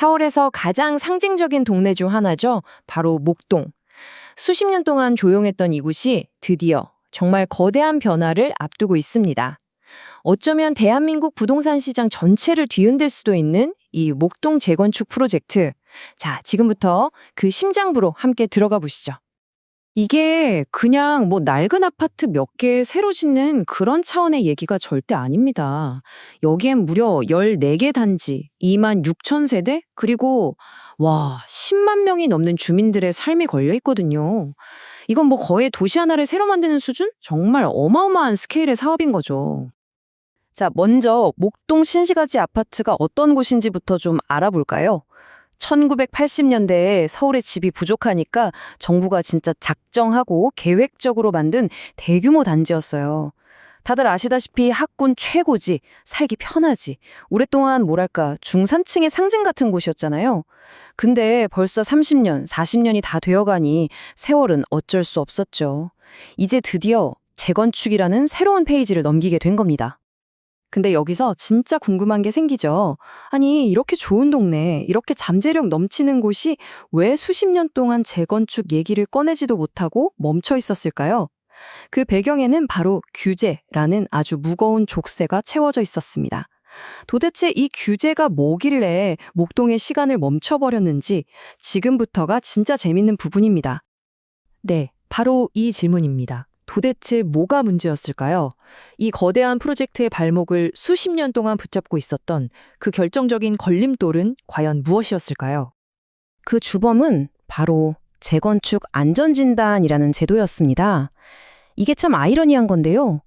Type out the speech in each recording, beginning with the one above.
서울에서 가장 상징적인 동네 중 하나죠. 바로 목동. 수십 년 동안 조용했던 이곳이 드디어 정말 거대한 변화를 앞두고 있습니다. 어쩌면 대한민국 부동산 시장 전체를 뒤흔들 수도 있는 이 목동 재건축 프로젝트. 자, 지금부터 그 심장부로 함께 들어가 보시죠. 이게 그냥 낡은 아파트 몇 개 새로 짓는 그런 차원의 얘기가 절대 아닙니다. 여기엔 무려 14개 단지, 2만 6천 세대, 그리고 10만 명이 넘는 주민들의 삶이 걸려 있거든요. 이건 거의 도시 하나를 새로 만드는 수준? 정말 어마어마한 스케일의 사업인 거죠. 자, 먼저 목동 신시가지 아파트가 어떤 곳인지부터 좀 알아볼까요? 1980년대에 서울에 집이 부족하니까 정부가 진짜 작정하고 계획적으로 만든 대규모 단지였어요. 다들 아시다시피 학군 최고지, 살기 편하지, 오랫동안 중산층의 상징 같은 곳이었잖아요. 근데 벌써 30년, 40년이 다 되어가니 세월은 어쩔 수 없었죠. 이제 드디어 재건축이라는 새로운 페이지를 넘기게 된 겁니다. 근데 여기서 진짜 궁금한 게 생기죠. 아니, 이렇게 좋은 동네, 이렇게 잠재력 넘치는 곳이 왜 수십 년 동안 재건축 얘기를 꺼내지도 못하고 멈춰 있었을까요? 그 배경에는 바로 규제라는 아주 무거운 족쇄가 채워져 있었습니다. 도대체 이 규제가 뭐길래 목동의 시간을 멈춰버렸는지 지금부터가 진짜 재밌는 부분입니다. 네, 바로 이 질문입니다. 도대체 뭐가 문제였을까요? 이 거대한 프로젝트의 발목을 수십 년 동안 붙잡고 있었던 그 결정적인 걸림돌은 과연 무엇이었을까요? 그 주범은 바로 재건축 안전진단이라는 제도였습니다. 이게 참 아이러니한 건데요.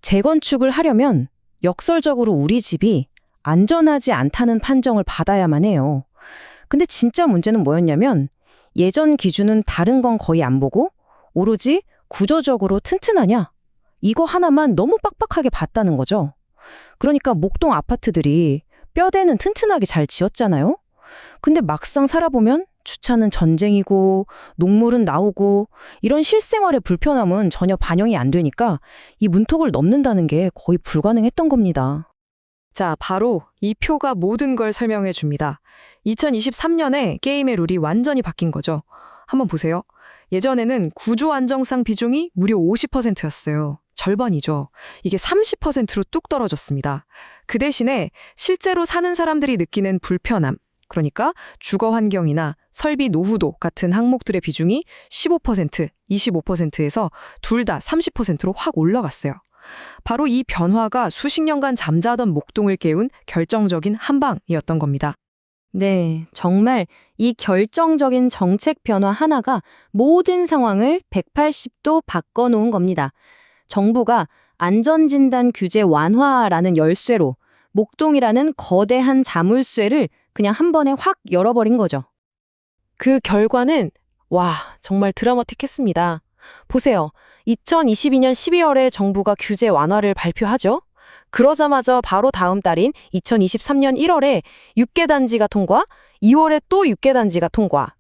재건축을 하려면 역설적으로 우리 집이 안전하지 않다는 판정을 받아야만 해요. 근데 진짜 문제는 뭐였냐면 예전 기준은 다른 건 거의 안 보고 오로지 구조적으로 튼튼하냐? 이거 하나만 너무 빡빡하게 봤다는 거죠. 그러니까 목동 아파트들이 뼈대는 튼튼하게 잘 지었잖아요. 근데 막상 살아보면 주차는 전쟁이고 녹물은 나오고 이런 실생활의 불편함은 전혀 반영이 안 되니까 이 문턱을 넘는다는 게 거의 불가능했던 겁니다. 자, 바로 이 표가 모든 걸 설명해 줍니다. 2023년에 게임의 룰이 완전히 바뀐 거죠. 한번 보세요. 예전에는 구조 안정성 비중이 무려 50%였어요. 절반이죠. 이게 30%로 뚝 떨어졌습니다. 그 대신에 실제로 사는 사람들이 느끼는 불편함, 그러니까 주거 환경이나 설비 노후도 같은 항목들의 비중이 15%, 25%에서 둘 다 30%로 확 올라갔어요. 바로 이 변화가 수십 년간 잠자던 목동을 깨운 결정적인 한방이었던 겁니다. 네, 정말 이 결정적인 정책 변화 하나가 모든 상황을 180도 바꿔놓은 겁니다. 정부가 안전진단 규제 완화라는 열쇠로 목동이라는 거대한 자물쇠를 그냥 한 번에 확 열어버린 거죠. 그 결과는 정말 드라마틱했습니다. 보세요. 2022년 12월에 정부가 규제 완화를 발표하죠. 그러자마자 바로 다음 달인 2023년 1월에 6개 단지가 통과, 2월에 또 6개 단지가 통과.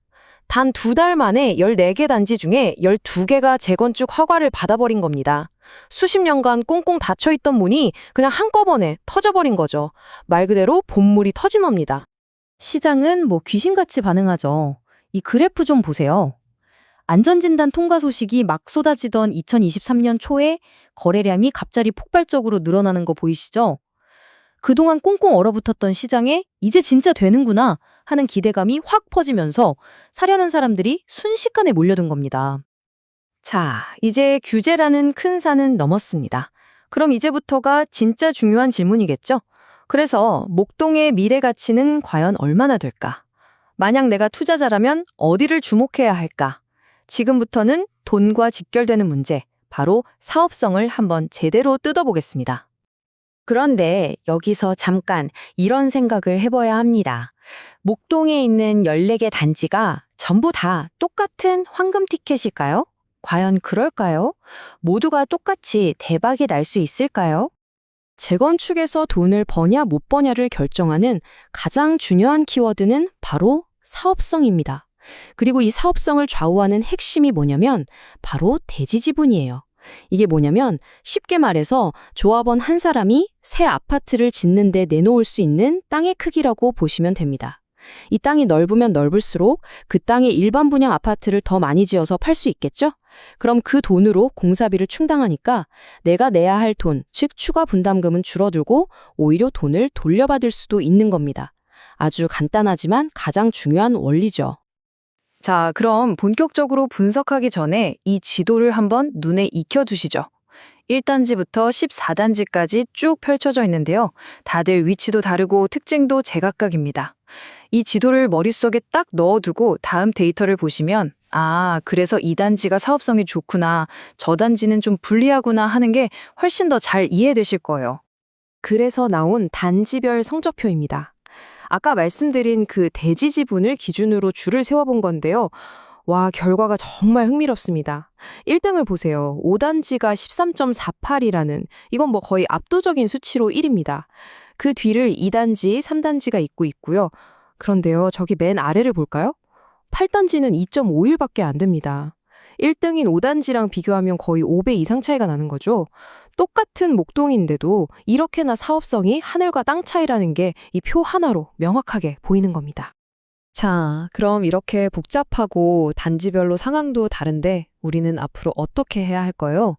단 2달 만에 14개 단지 중에 12개가 재건축 허가를 받아버린 겁니다. 수십 년간 꽁꽁 닫혀있던 문이 그냥 한꺼번에 터져버린 거죠. 말 그대로 본물이 터진 겁니다. 시장은 귀신같이 반응하죠. 이 그래프 좀 보세요. 안전진단 통과 소식이 막 쏟아지던 2023년 초에 거래량이 갑자기 폭발적으로 늘어나는 거 보이시죠? 그동안 꽁꽁 얼어붙었던 시장에 이제 진짜 되는구나 하는 기대감이 확 퍼지면서 사려는 사람들이 순식간에 몰려든 겁니다. 자, 이제 규제라는 큰 산은 넘었습니다. 그럼 이제부터가 진짜 중요한 질문이겠죠? 그래서 목동의 미래 가치는 과연 얼마나 될까? 만약 내가 투자자라면 어디를 주목해야 할까? 지금부터는 돈과 직결되는 문제, 바로 사업성을 한번 제대로 뜯어보겠습니다. 그런데 여기서 잠깐 이런 생각을 해봐야 합니다. 목동에 있는 14개 단지가 전부 다 똑같은 황금 티켓일까요? 과연 그럴까요? 모두가 똑같이 대박이 날 수 있을까요? 재건축에서 돈을 버냐 못 버냐를 결정하는 가장 중요한 키워드는 바로 사업성입니다. 그리고 이 사업성을 좌우하는 핵심이 뭐냐면 바로 대지지분이에요. 이게 뭐냐면 쉽게 말해서 조합원 한 사람이 새 아파트를 짓는 데 내놓을 수 있는 땅의 크기라고 보시면 됩니다. 이 땅이 넓으면 넓을수록 그 땅에 일반 분양 아파트를 더 많이 지어서 팔 수 있겠죠? 그럼 그 돈으로 공사비를 충당하니까 내가 내야 할 돈, 즉 추가 분담금은 줄어들고 오히려 돈을 돌려받을 수도 있는 겁니다. 아주 간단하지만 가장 중요한 원리죠. 자, 그럼 본격적으로 분석하기 전에 이 지도를 한번 눈에 익혀두시죠. 1단지부터 14단지까지 쭉 펼쳐져 있는데요. 다들 위치도 다르고 특징도 제각각입니다. 이 지도를 머릿속에 딱 넣어두고 다음 데이터를 보시면 그래서 이 단지가 사업성이 좋구나, 저 단지는 좀 불리하구나 하는 게 훨씬 더 잘 이해되실 거예요. 그래서 나온 단지별 성적표입니다. 아까 말씀드린 그 대지 지분을 기준으로 줄을 세워본 건데요. 와, 결과가 정말 흥미롭습니다. 1등을 보세요. 5단지가 13.48이라는 이건 뭐 거의 압도적인 수치로 1위입니다. 그 뒤를 2단지, 3단지가 잇고 있고요. 그런데요, 저기 맨 아래를 볼까요? 8단지는 2.51밖에 안 됩니다. 1등인 5단지랑 비교하면 거의 5배 이상 차이가 나는 거죠. 똑같은 목동인데도 이렇게나 사업성이 하늘과 땅 차이라는 게 이 표 하나로 명확하게 보이는 겁니다. 자, 그럼 이렇게 복잡하고 단지별로 상황도 다른데 우리는 앞으로 어떻게 해야 할까요?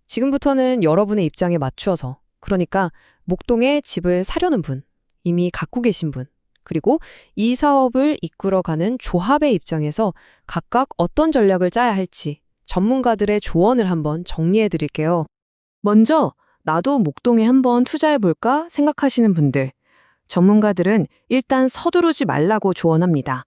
지금부터는 여러분의 입장에 맞추어서, 그러니까 목동에 집을 사려는 분, 이미 갖고 계신 분, 그리고 이 사업을 이끌어가는 조합의 입장에서 각각 어떤 전략을 짜야 할지 전문가들의 조언을 한번 정리해 드릴게요. 먼저 나도 목동에 한번 투자해볼까 생각하시는 분들, 전문가들은 일단 서두르지 말라고 조언합니다.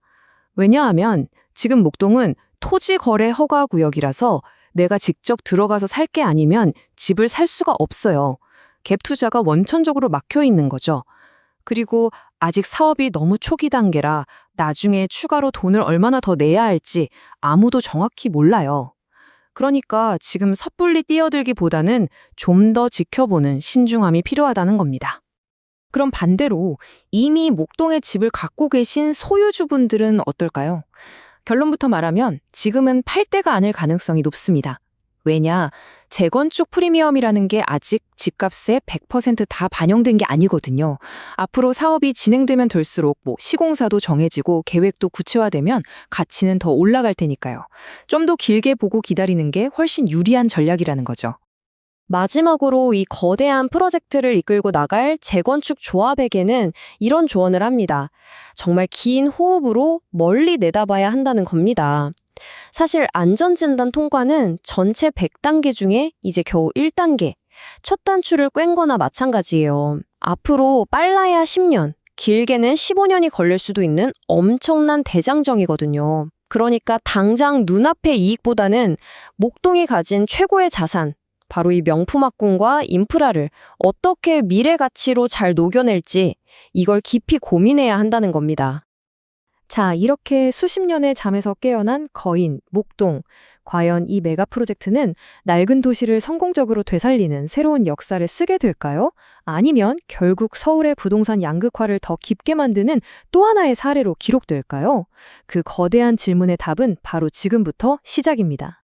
왜냐하면 지금 목동은 토지 거래 허가 구역이라서 내가 직접 들어가서 살 게 아니면 집을 살 수가 없어요. 갭 투자가 원천적으로 막혀 있는 거죠. 그리고 아직 사업이 너무 초기 단계라 나중에 추가로 돈을 얼마나 더 내야 할지 아무도 정확히 몰라요. 그러니까 지금 섣불리 뛰어들기보다는 좀 더 지켜보는 신중함이 필요하다는 겁니다. 그럼 반대로 이미 목동에 집을 갖고 계신 소유주분들은 어떨까요? 결론부터 말하면 지금은 팔 때가 아닐 가능성이 높습니다. 왜냐? 재건축 프리미엄이라는 게 아직 집값에 100% 반영된 게 아니거든요. 앞으로 사업이 진행되면 될수록 시공사도 정해지고 계획도 구체화되면 가치는 더 올라갈 테니까요. 좀 더 길게 보고 기다리는 게 훨씬 유리한 전략이라는 거죠. 마지막으로 이 거대한 프로젝트를 이끌고 나갈 재건축 조합에게는 이런 조언을 합니다. 정말 긴 호흡으로 멀리 내다봐야 한다는 겁니다. 사실 안전진단 통과는 전체 100단계 중에 이제 겨우 1단계, 첫 단추를 꿰는 거나 마찬가지예요. 앞으로 빨라야 10년, 길게는 15년이 걸릴 수도 있는 엄청난 대장정이거든요. 그러니까 당장 눈앞의 이익보다는 목동이 가진 최고의 자산, 바로 이 명품학군과 인프라를 어떻게 미래 가치로 잘 녹여낼지 이걸 깊이 고민해야 한다는 겁니다. 자, 이렇게 수십 년의 잠에서 깨어난 거인, 목동. 과연 이 메가 프로젝트는 낡은 도시를 성공적으로 되살리는 새로운 역사를 쓰게 될까요? 아니면 결국 서울의 부동산 양극화를 더 깊게 만드는 또 하나의 사례로 기록될까요? 그 거대한 질문의 답은 바로 지금부터 시작입니다.